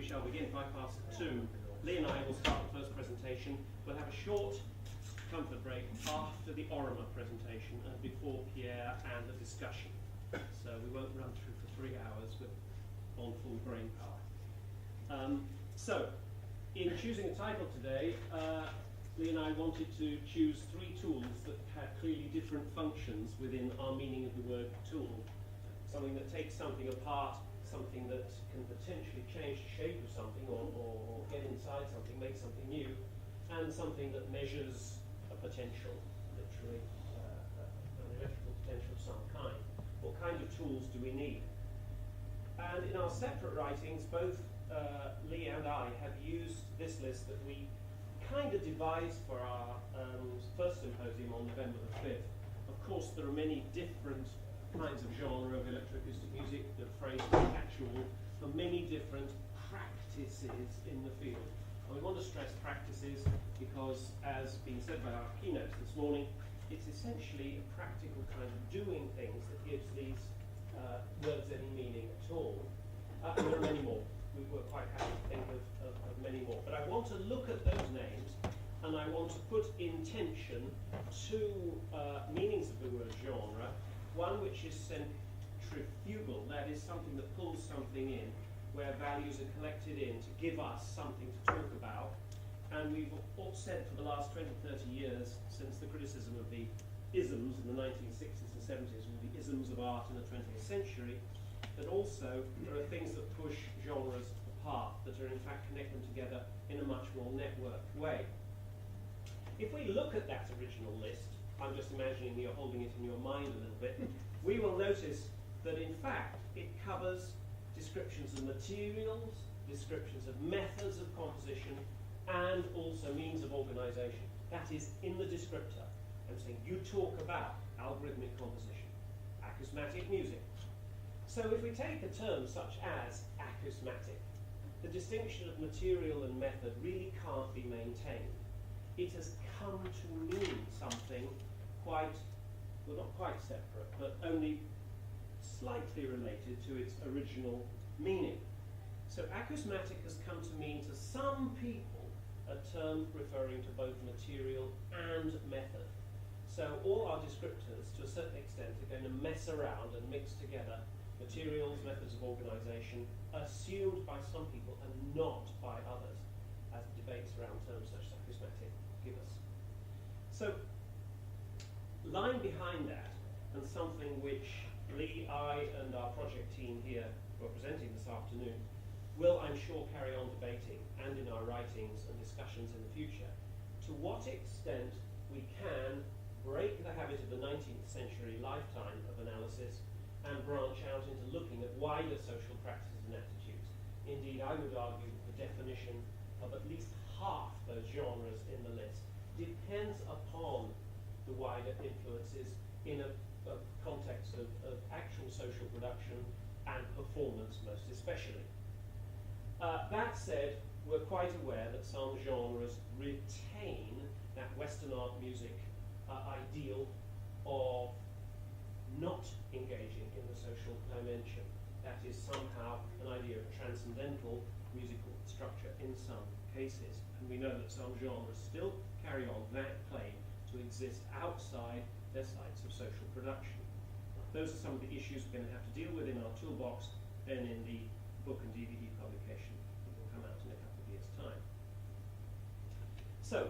we shall begin. 2:05. Leigh and I will start the first presentation. We'll have a short comfort break after the Orimer presentation and before Pierre and the discussion. So we won't run through for 3 hours with on full brain power. So, in choosing a title today, Leigh and I wanted to choose 3 tools that have clearly different functions within our meaning of the word tool. Something that takes something apart, something that can potentially change the shape of something or get inside something, make something new, and something that measures a potential, literally an electrical potential of some kind. What kind of tools do we need? And in our separate writings, both Leigh and I have used this list that we kind of devised for our first symposium on November the 5th. Of course, there are many different kinds of genre of electroacoustic music, the phrase actual, for many different practices in the field. And we want to stress practices because, as being said by our keynotes this morning, it's essentially a practical kind of doing things that gives these words any meaning at all. And there are many more. We were quite happy to think of many more. But I want to look at those names, and I want to put in tension 2 meanings of the word genre. One which is centrifugal, that is something that pulls something in, where values are collected in to give us something to talk about. And we've all said for the last 20, 30 years, since the criticism of the isms in the 1960s and 70s, or the isms of art in the 20th century, that also there are things that push genres apart, that are in fact connect them together in a much more networked way. If we look at that original list, I'm just imagining you're holding it in your mind a little bit, we will notice that in fact it covers descriptions of materials, descriptions of methods of composition, and also means of organization. That is in the descriptor. I'm saying you talk about algorithmic composition, acousmatic music. So if we take a term such as acousmatic, the distinction of material and method really can't be maintained. It has come to mean something quite, well, not quite separate, but only slightly related to its original meaning. So acousmatic has come to mean to some people a term referring to both material and method. So all our descriptors, to a certain extent, are going to mess around and mix together materials, methods of organization, assumed by some people and not by others, as debates around terms such as acousmatic give us. So, lying behind that, and something which Leigh, I, and our project team here who are presenting this afternoon will, I'm sure, carry on debating, and in our writings and discussions in the future, to what extent we can break the habit of the 19th century lifetime of analysis and branch out into looking at wider social practices and attitudes. Indeed, I would argue that the definition of at least half those genres in the list depends upon the wider influences in a context of actual social production and performance, most especially. That said, we're quite aware that some genres retain that Western art music ideal of not engaging in the social dimension. That is somehow an idea of transcendental musical structure in some cases. And we know that some genres still carry on that claim to exist outside their sites of social production. Those are some of the issues we're going to have to deal with in our toolbox, then in the book and DVD publication that will come out in a couple of years' time. So,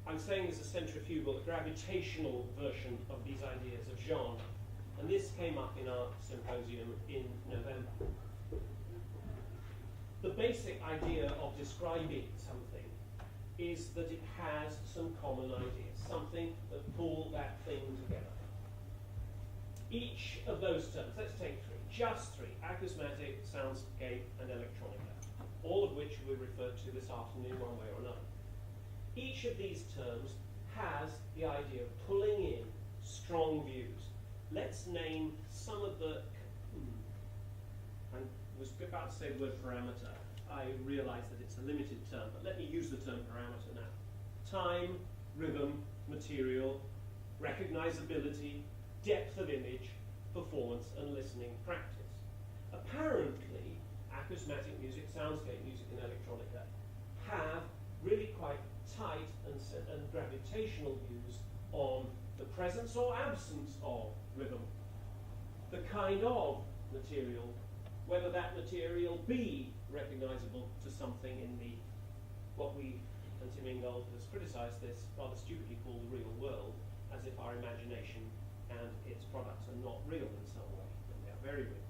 I'm saying there's a centrifugal, a gravitational version of these ideas of genre. And this came up in our symposium in November. The basic idea of describing something is that it has some common ideas, something that pull that thing together. Each of those terms, let's take 3, just 3, acousmatic, soundscape, and electronica, all of which we referred to this afternoon one way or another. Each of these terms has the idea of pulling in strong views. Let's name some of the, I was about to say the word parameter. I realize that it's a limited term, but let me use the term parameter now. Time, rhythm, material, recognizability, depth of image, performance, and listening practice. Apparently, acousmatic music, soundscape music and electronica, have really quite tight and gravitational views on the presence or absence of rhythm, the kind of material, whether that material be recognizable to something in the, what we, and Tim Ingold has criticized this, rather stupidly called the real world, as if our imagination and its products are not real in some way, and they are very real.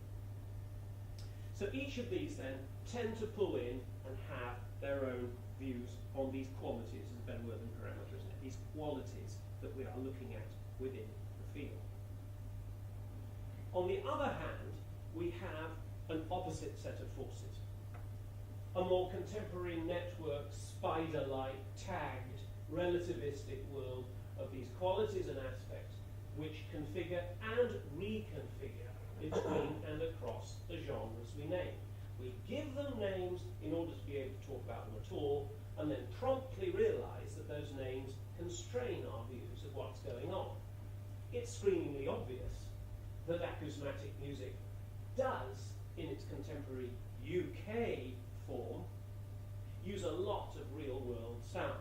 So each of these then tend to pull in and have their own views on these qualities, is a better word than parameter, isn't it? These qualities that we are looking at within the field. On the other hand, we have an opposite set of forces. A more contemporary network, spider-like, tagged, relativistic world of these qualities and aspects which configure and reconfigure between and across the genres we name. We give them names in order to be able to talk about them at all, and then promptly realize that those names constrain our views of what's going on. It's screamingly obvious that acousmatic music does, in its contemporary UK form, use a lot of real-world sound,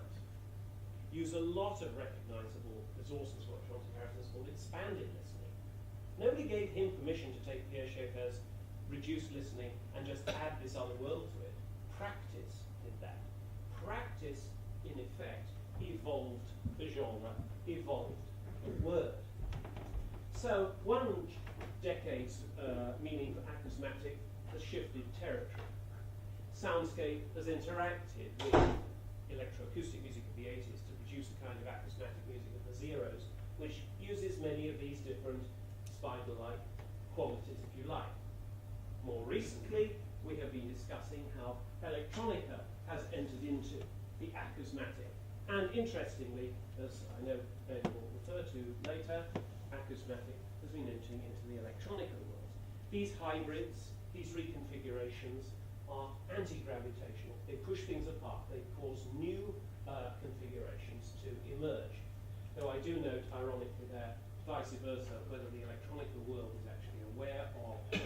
use a lot of recognizable resources, what Jonathan Harrison has called expanded listening. Nobody gave him permission to take Pierre Schaeffer's reduced listening and just add this other world to it. Practice did that. Practice, in effect, evolved the genre, evolved the word. So one decade's meaning for acousmatic has shifted territory. Soundscape has interacted with electroacoustic music of the 80s to produce a kind of acousmatic music of the zeros, which uses many of these different spider-like qualities, if you like. More recently, we have been discussing how electronica has entered into the acousmatic. And interestingly, as I know David will refer to later, acousmatic has been entering into the electronica world. These hybrids, these reconfigurations are anti-gravitational. They push things apart. They cause new configurations to emerge. Though I do note, ironically there, vice versa, whether the electronica world is actually aware of the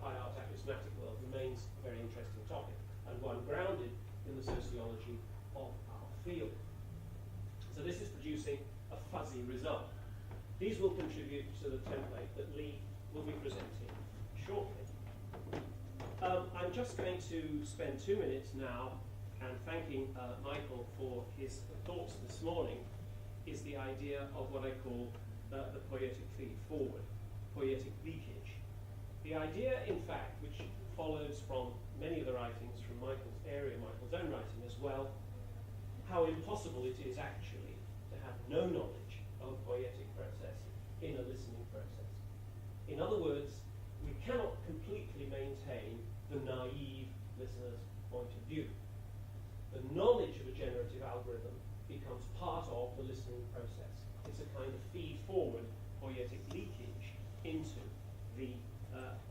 high art acousmatic world remains a very interesting topic, and one grounded in the sociology of our field. So this is producing a fuzzy result. These will contribute to the template that Leigh will be presenting shortly. I'm just going to spend 2 minutes now, and thanking Michael for his thoughts this morning, is the idea of what I call the poietic feed forward, poietic leakage. The idea, in fact, which follows from many of the writings from Michael's area, Michael's own writing as well, how impossible it is actually to have no knowledge of a poietic process in a listening process. In other words, we cannot completely maintain the naive listener's point of view. The knowledge of a generative algorithm becomes part of the listening process. It's a kind of feed-forward poietic leakage into the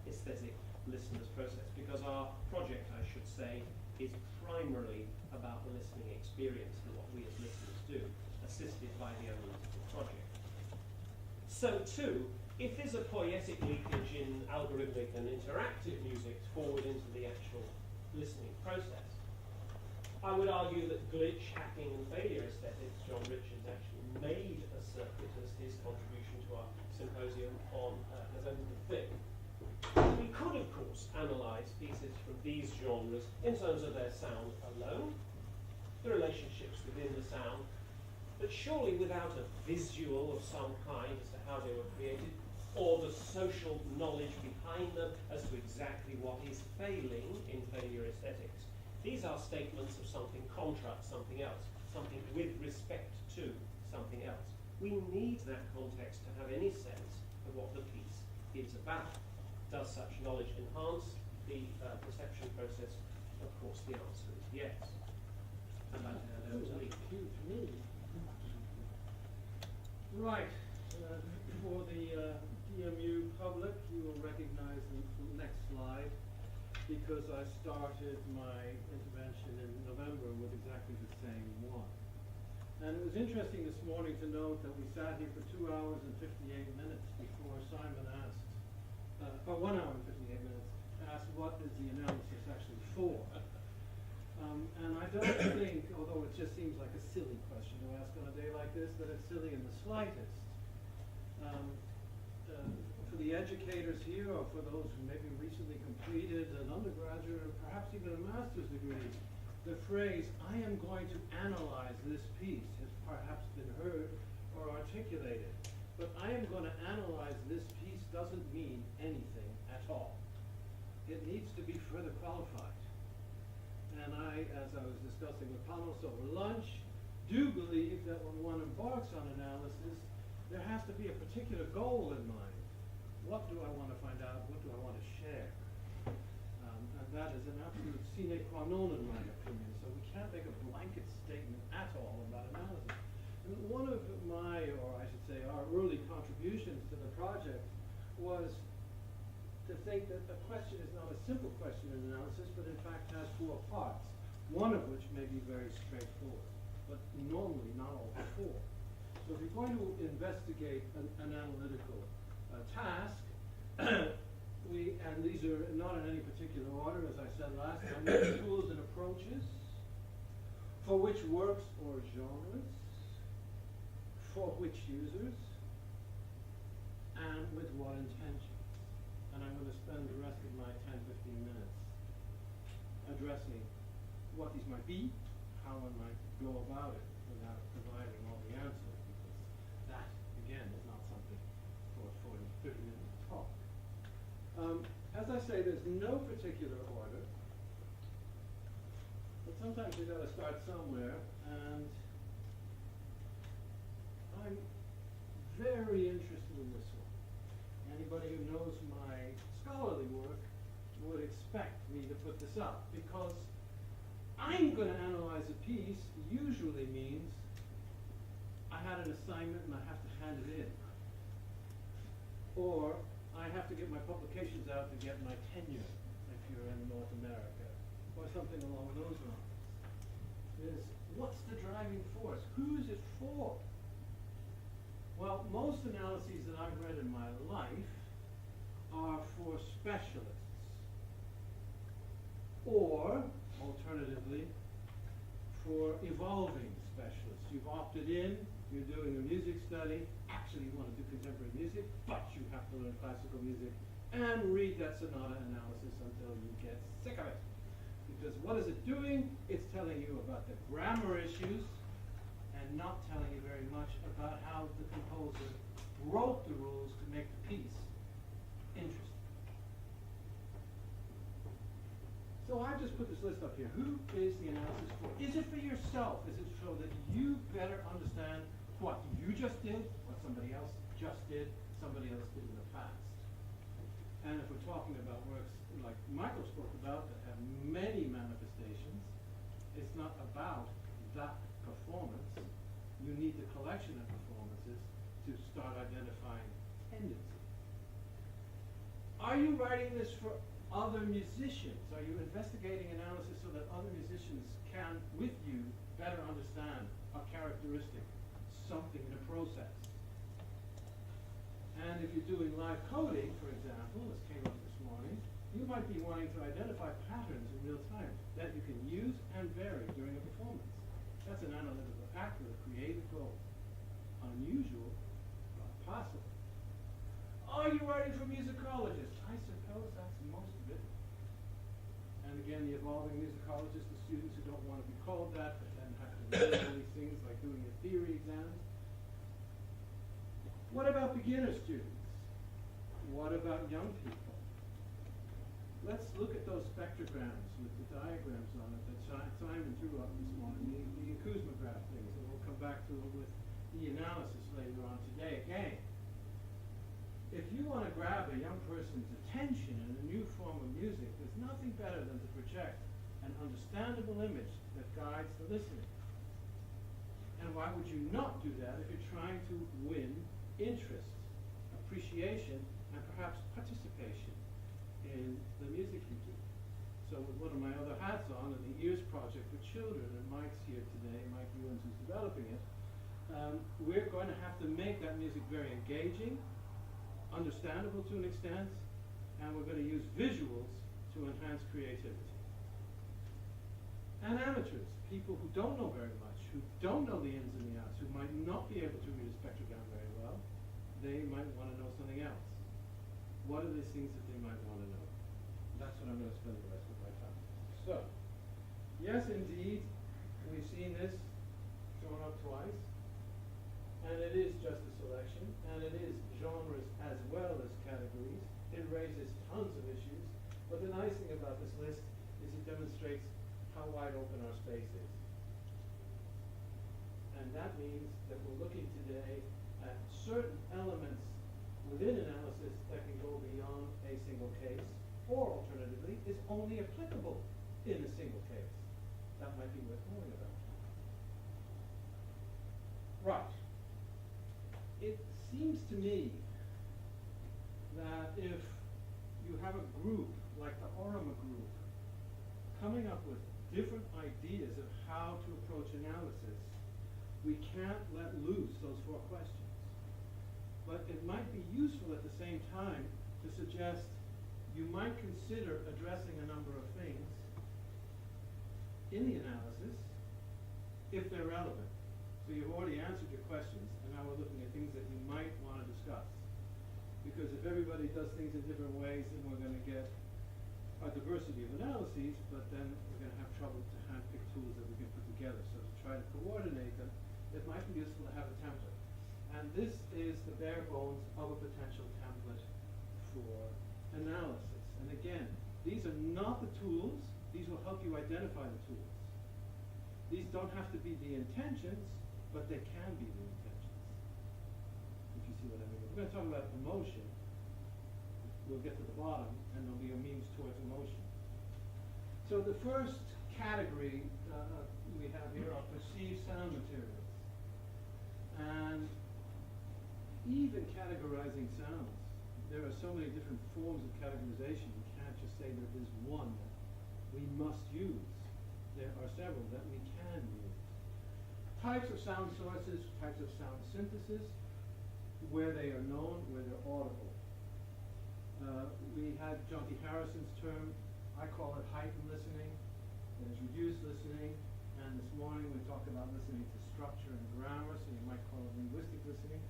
aesthetic listener's process, because our project, I should say, is primarily about the listening experience and what we as listeners do, assisted by the analytical project. So too, if there's a poietic leakage in algorithmic and interactive music forward into the actual listening process, I would argue that glitch, hacking, and failure aesthetics, John Richards actually made a circuit as his contribution to our symposium on November the 5th. We could, of course, analyze pieces from these genres in terms of their sound alone, the relationships within the sound, but surely without a visual of some kind as to how they were created, or the social knowledge behind them as to exactly what is failing in failure aesthetics. These are statements of something contra something else, something with respect to something else. We need that context to have any sense of what the piece is about. Does such knowledge enhance the perception process? Of course, the answer is yes. I'd like to hand over to Leigh. Right. For the DMU public, you will recognize the next slide, because I started my intervention in November with exactly the same one. And it was interesting this morning to note that we sat here for 2 hours and 58 minutes before Simon asked, or 1 hour and 58 minutes, ask what is the analysis actually for? And I don't think, although it just seems like a silly question to ask on a day like this, that it's silly in the slightest. For the educators here, or for those who maybe recently completed an undergraduate or perhaps even a master's degree, the phrase, "I am going to analyze this piece," has perhaps been heard or articulated. But "I am going to analyze this piece" doesn't mean anything at all. It needs to be further qualified. And I, as I was discussing with Panos over lunch, do believe that when one embarks on analysis, there has to be a particular goal in mind. What do I want to find out? What do I want to share? And that is an absolute sine qua non in my opinion. So we can't make a blanket statement at all about analysis. And one of my, or I should say our early contributions to the project was to think that a question is not a simple question in analysis, but in fact has 4 parts, one of which may be very straightforward, but normally not all 4. So if you're going to investigate an analytical task, and these are not in any particular order, as I said last time, tools and approaches, for which works or genres, for which users, and with what intention. And I'm going to spend the rest of my 10-15 minutes addressing what these might be, how one might go about it without providing all the answers, because that, again, is not something for a 40-50-minute talk. As I say, there's no particular order, but sometimes you've got to start somewhere, and I'm very interested in this one. Anybody who knows my scholarly work would expect me to put this up, because I'm going to analyze a piece usually means I had an assignment and I have to hand it in. Or I have to get my publications out to get my tenure if you're in North America, or something along those lines. Is what's the driving force? Who's it for? Well, most analyses that I've read in my life are for specialists. Or, alternatively, for evolving specialists. You've opted in, you're doing a music study, actually you want to do contemporary music, but you have to learn classical music, and read that sonata analysis until you get sick of it. Because what is it doing? It's telling you about the grammar issues, and not telling you very much about how the composer wrote the rules to make the piece interesting. So I've just put this list up here. Who is the analysis for? Is it for yourself? Is it so that you better understand what you just did, what somebody else just did, somebody else did in the past? And if we're talking about works like Michael spoke about that have many manifestations, it's not about that performance. You need the collection of performances to start identifying tendencies. Are you writing this for other musicians? Are you investigating analysis so that other musicians can, with you, better understand a characteristic, something in a process? And if you're doing live coding, for example, as came up this morning, you might be wanting to identify patterns in real time that you can use and vary during a performance. That's an analytical act with a creative goal. Unusual, but possible. Are you writing for musicologists? I suppose that's most of it. And again, the evolving musicologist, the students who don't want to be called that, but then have to learn all these things like doing your theory exams. What about beginner students? What about young people? Let's look at those spectrograms with the diagrams on it that Simon threw up this morning, the Kuzma-graph things, and we'll come back to it with the analysis later on today again. If you want to grab a young person's attention in a new form of music, there's nothing better than to project an understandable image that guides the listening. And why would you not do that if you're trying to win interest, appreciation, and perhaps participation in the music you do? So with one of my other hats on, and the EARS project for children, and Mike's here today, Mike Ewens who's developing it, we're going to have to make that music very engaging, understandable to an extent, and we're going to use visuals to enhance creativity. And amateurs, people who don't know very much, who don't know the ins and the outs, who might not be able to read a spectrogram very well, they might want to know something else. What are these things that they might want to know? That's what I'm going to spend the rest of my time. So, yes, indeed, we've seen this thrown up twice, and it is just a selection, and it is genres as well as categories. It raises tons of issues, but the nice thing about this list is it demonstrates how wide open our space is. And that means that we're looking today at certain elements within analysis that can go beyond a single case, or alternatively, is only applicable in a single case. That might be worth knowing about. Right. It seems to me that if you have a group like the Orama group coming up with different ideas of how to approach analysis, we can't let loose those 4 questions. But it might be useful at the same time to suggest you might consider addressing a number of things in the analysis if they're relevant. So you've already answered your questions, and now we're looking at things that you might want to discuss. Because if everybody does things in different ways, then we're going to get a diversity of analyses, but then we're going to have trouble to handpick tools that we can put together. So to try to coordinate them, it might be useful to have a template. And this is the bare bones of a potential template for analysis. And again, these are not the tools. These will help you identify the tools. These don't have to be the intentions, but they can be the intentions, if you see what I mean. We're going to talk about emotion. We'll get to the bottom, and there'll be a means towards emotion. So the first category we have here are perceived sound materials. And even categorizing sounds, there are so many different forms of categorization. You can't just say that there's one that we must use. There are several that we can use. Types of sound sources, types of sound synthesis, where they are known, where they're audible. We had Jonty Harrison's term. I call it heightened listening. There's reduced listening. And this morning we talked about listening to structure and grammar, so you might call it linguistic listening.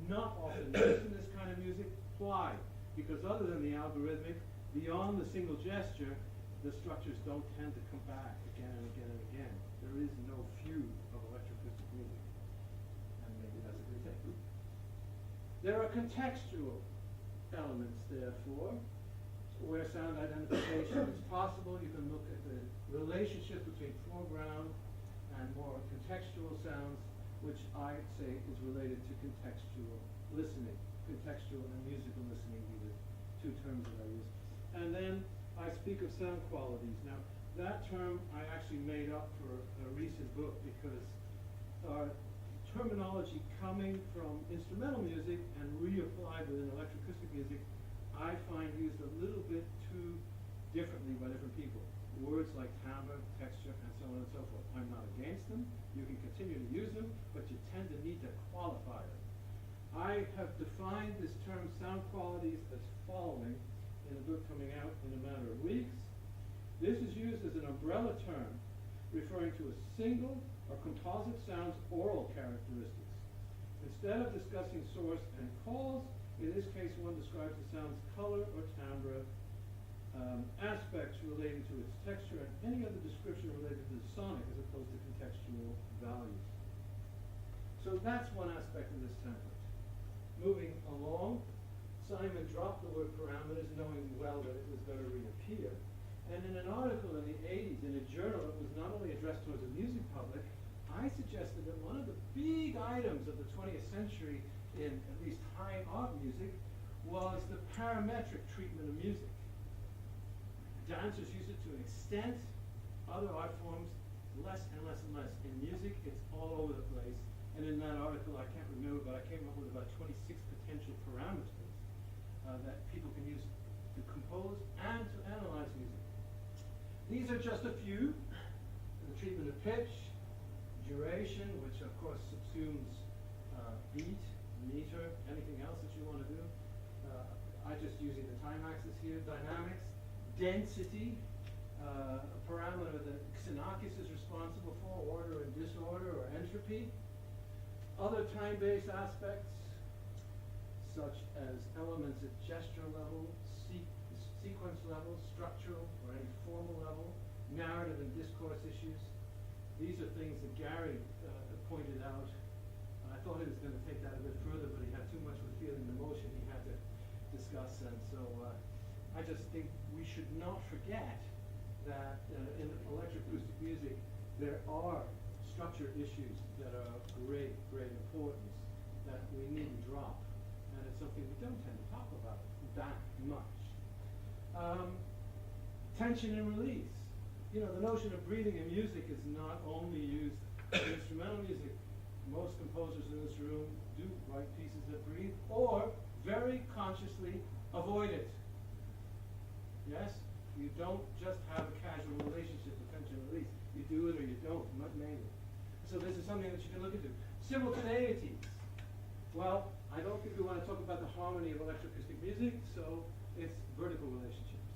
Not often used in this kind of music. Why? Because other than the algorithmic, beyond the single gesture, the structures don't tend to come back again and again and again. There is no fugue of electroacoustic music. And maybe that's a good thing. There are contextual elements, therefore, where sound identification is possible. You can look at the relationship between foreground and more contextual sounds, which I say is related to contextual listening. Contextual and musical listening be the 2 terms that I use. And then I speak of sound qualities. Now, that term I actually made up for a recent book because our terminology coming from instrumental music and reapplied within electroacoustic music, I find used a little bit too differently by different people. Words like timbre, texture, and so on and so forth. I'm not against them. You can continue to use them, but you tend to need to qualify them. I have defined this term sound qualities as following in a book coming out in a matter of weeks. This is used as an umbrella term referring to a single or composite sound's oral characteristics. Instead of discussing source and cause, in this case one describes the sound's color or timbre, aspects relating to its texture, and any other description related to the sonic as opposed to contextual values. So that's one aspect of this template. Moving along, Simon dropped the word parameters knowing well that it was going to reappear. And in an article in the 80s in a journal that was not only addressed towards the music public, I suggested that one of the big items of the 20th century in at least high art music was the parametric treatment of music. Dancers use it to an extent, other art forms less and less and less. In music, it's all over the place. And in that article, I can't remember, but I came up with about 26 potential parameters that people can use to compose and to analyze music. These are just a few. The treatment of pitch, duration, which of course subsumes beat, meter, anything else that you want to do. I'm just using the time axis here. Dynamics, density, a parameter that Xenakis is responsible for, order and disorder or entropy. Other time-based aspects, such as elements at gesture level, sequence level, structural or any formal level, narrative and discourse issues. These are things that Gary pointed out. I thought he was going to take that a bit further, but he had too much with feeling the motion he had to discuss, and so I just think we should not forget that in electroacoustic music there are structure issues that are of great importance that we needn't drop, and it's something we don't tend to talk about that much. Tension and release. You know, the notion of breathing in music is not only used in instrumental music. Most composers in this room do write pieces that breathe, or very consciously avoid it. Yes? You don't just have a casual relationship with tension and release. You do it or you don't, not mainly. So this is something that you can look into. Simultaneities. Well, I don't think we want to talk about the harmony of electroacoustic music, so it's vertical relationships.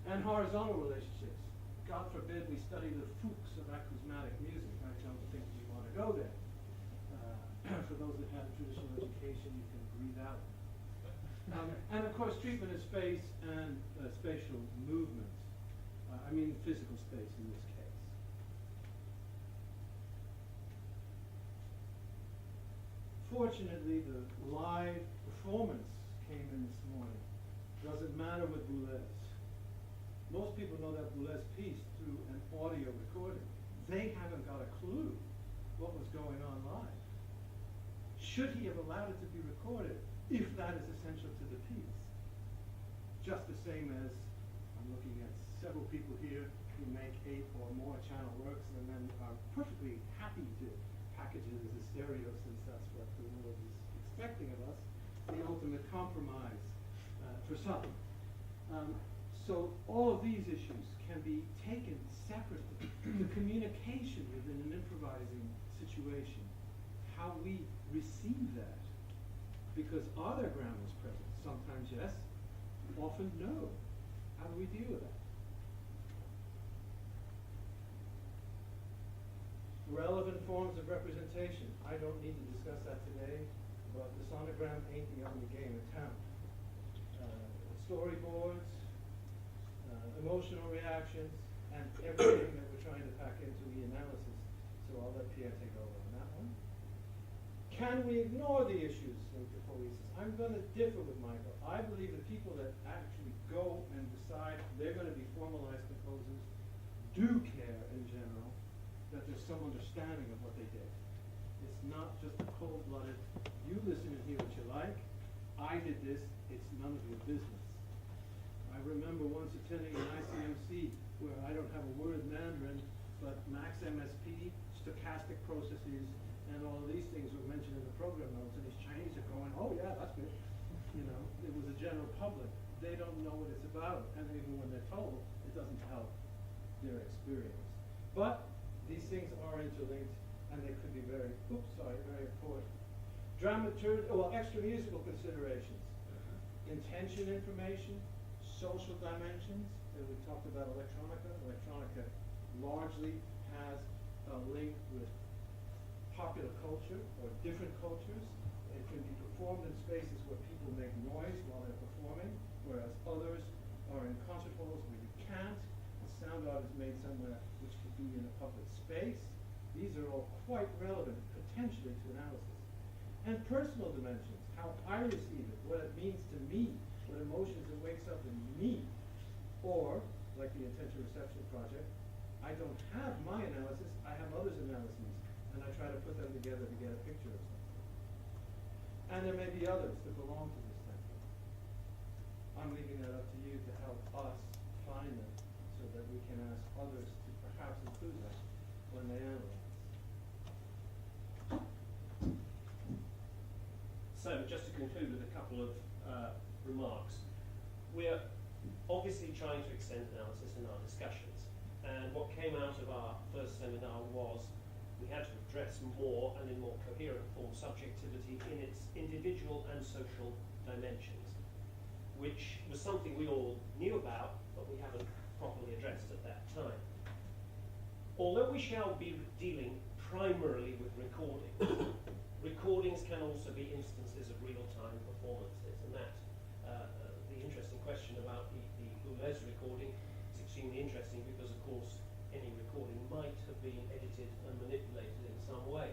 And horizontal relationships. God forbid we study the Fuchs of acousmatic music. I don't think we want to go there. For those that had a traditional education, you can breathe out. And of course, treatment of space and spatial movements. I mean physical space in this case. Fortunately, the live performance came in this morning. Doesn't matter with Boulez. Most people know that Boulez piece through an audio recording. They haven't got a clue what was going on live. Should he have allowed it to be recorded if that is essential to the piece? Just the same as I'm looking at several people here who make 8 or more channel works and then are perfectly happy to package it as a stereo, since that's what the world is expecting of us, the ultimate compromise for some. So all of these issues can be taken separately. The communication within an improvising situation, how we receive that, because are there grammars present? Sometimes yes, often no. How do we deal with that? Relevant forms of representation. I don't need to discuss that today, but the sonogram ain't the only game in town. Storyboards, emotional reactions, and everything that we're trying to pack into the analysis. So I'll let Pierre take over on that one. Can we ignore the issues of poiesis? I'm going to differ with Michael. I believe the people that actually go and decide they're going to be formalized composers do care in general that there's some understanding of what they did. It's not just a cold-blooded, you listen and hear what you like, I did this, it's none of your business. I remember once attending an ICMC where I don't have a word of Mandarin, but Max MSP, stochastic processes, and all of these things were mentioned in the program notes, and these Chinese are going, oh yeah, that's good. You know, it was a general public. They don't know what it's about, and even when they're told, it doesn't help their experience. But these things are interlinked, and they could be very important. Extra musical considerations. Intention information, social dimensions, and we talked about electronica. Electronica largely has a link with popular culture or different cultures. It can be performed in spaces where people make noise while they're performing, whereas others are in concert halls where you can't. The sound art is made somewhere which could be in a public space. These are all quite relevant, potentially, to analysis. And personal dimensions, how I receive it, what it means to me, what emotions it wakes up in me. Or, like the Intention Reception Project, I don't have my analysis, I have others' analyses, and I try to put them together to get a picture of something. And there may be others that belong to this template. I'm leaving that up to you to help us find them so that we can ask others to perhaps include them when they analyze. So, just to conclude with a couple of remarks. We're obviously trying to extend analysis in our discussions. And what came out of our first seminar was we had to address more and in more coherent form subjectivity in its individual and social dimensions. which was something we all knew about, but we haven't properly addressed at that time. Although we shall be dealing primarily with recordings, recordings can also be instances of real-time performances, and that the interesting question about the Boulez recording is extremely interesting because, of course, any recording might have been edited and manipulated in some way.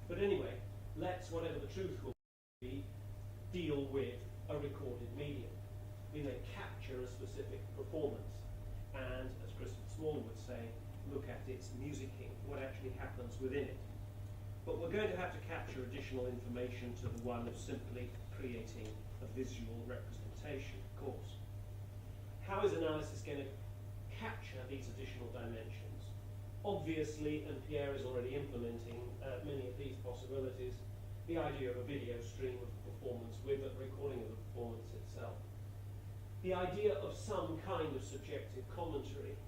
But anyway, let's, whatever the truth will be, deal with a recorded medium. We may capture a specific performance, and as Christopher Small would say, look at its musicking, what actually happens within it. But we're going to have to capture additional information to the one of simply creating a visual representation, of course. How is analysis going to capture these additional dimensions? Obviously, and Pierre is already implementing many of these possibilities, the idea of a video stream of the performance with a recording of the performance itself. The idea of some kind of subjective commentary,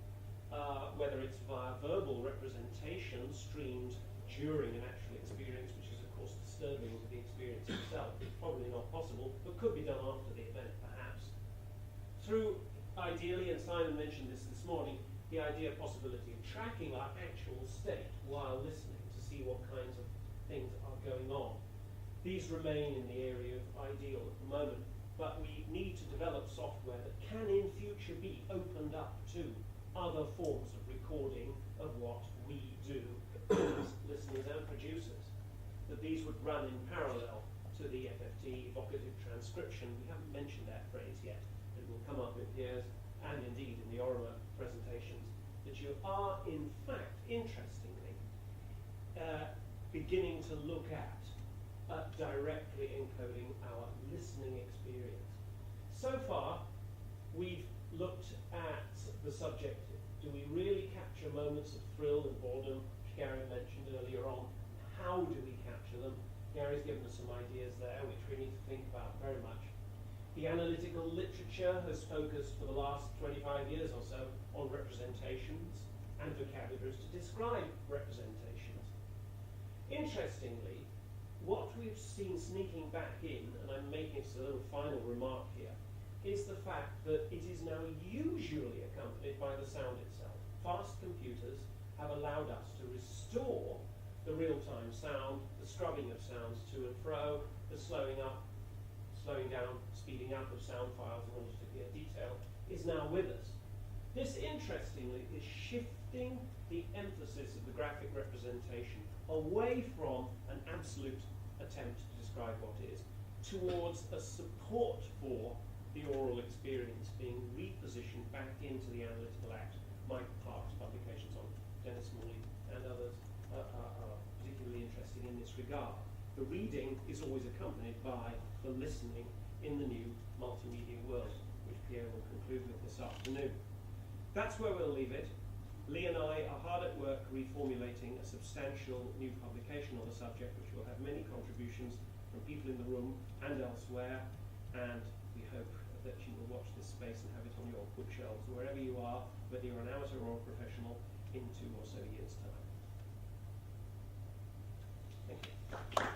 whether it's via verbal representation streamed during an actual experience, which is of course disturbing to the experience itself, probably not possible, but could be done after the event perhaps. Through, ideally, and Simon mentioned this morning, the idea of possibility of tracking our actual state while listening to see what kinds of things are going on. These remain in the area of ideal at the moment, but we need to develop software that can in future be opened up to other forms of recording of what we do as listeners and producers. That these would run in parallel to the FFT evocative transcription. We haven't mentioned that phrase yet, but it will come up in Pierre's and indeed in the Orima presentations, that you are in fact, interestingly, beginning to look at directly encoding our listening experience. So far, we've looked at the subjective. Do we really capture moments of thrill and boredom, which Gary mentioned earlier on? How do we capture them? Gary's given us some ideas there, which we need to think about very much. The analytical literature has focused for the last 25 years or so on representations and vocabularies to describe representations. Interestingly, what we've seen sneaking back in, and I'm making a little final remark here, is the fact that it is now usually accompanied by the sound itself. Fast computers have allowed us to restore the real-time sound, the scrubbing of sounds to and fro, the slowing up, slowing down, speeding up of sound files in order to get detail, is now with us. This, interestingly, is shifting the emphasis of the graphic representation away from an absolute attempt to describe what is, towards a support for the oral experience being repositioned back into the analytical act. Michael Clark's publications on Dennis Morley and others are particularly interesting in this regard. The reading is always accompanied by the listening in the new multimedia world, which Pierre will conclude with this afternoon. That's where we'll leave it. Leigh and I are hard at work reformulating a substantial new publication on the subject, which will have many contributions from people in the room and elsewhere, and we hope that you will watch this space and have it on your bookshelves wherever you are, whether you're an amateur or a professional, in 2 or so years' time. Thank you.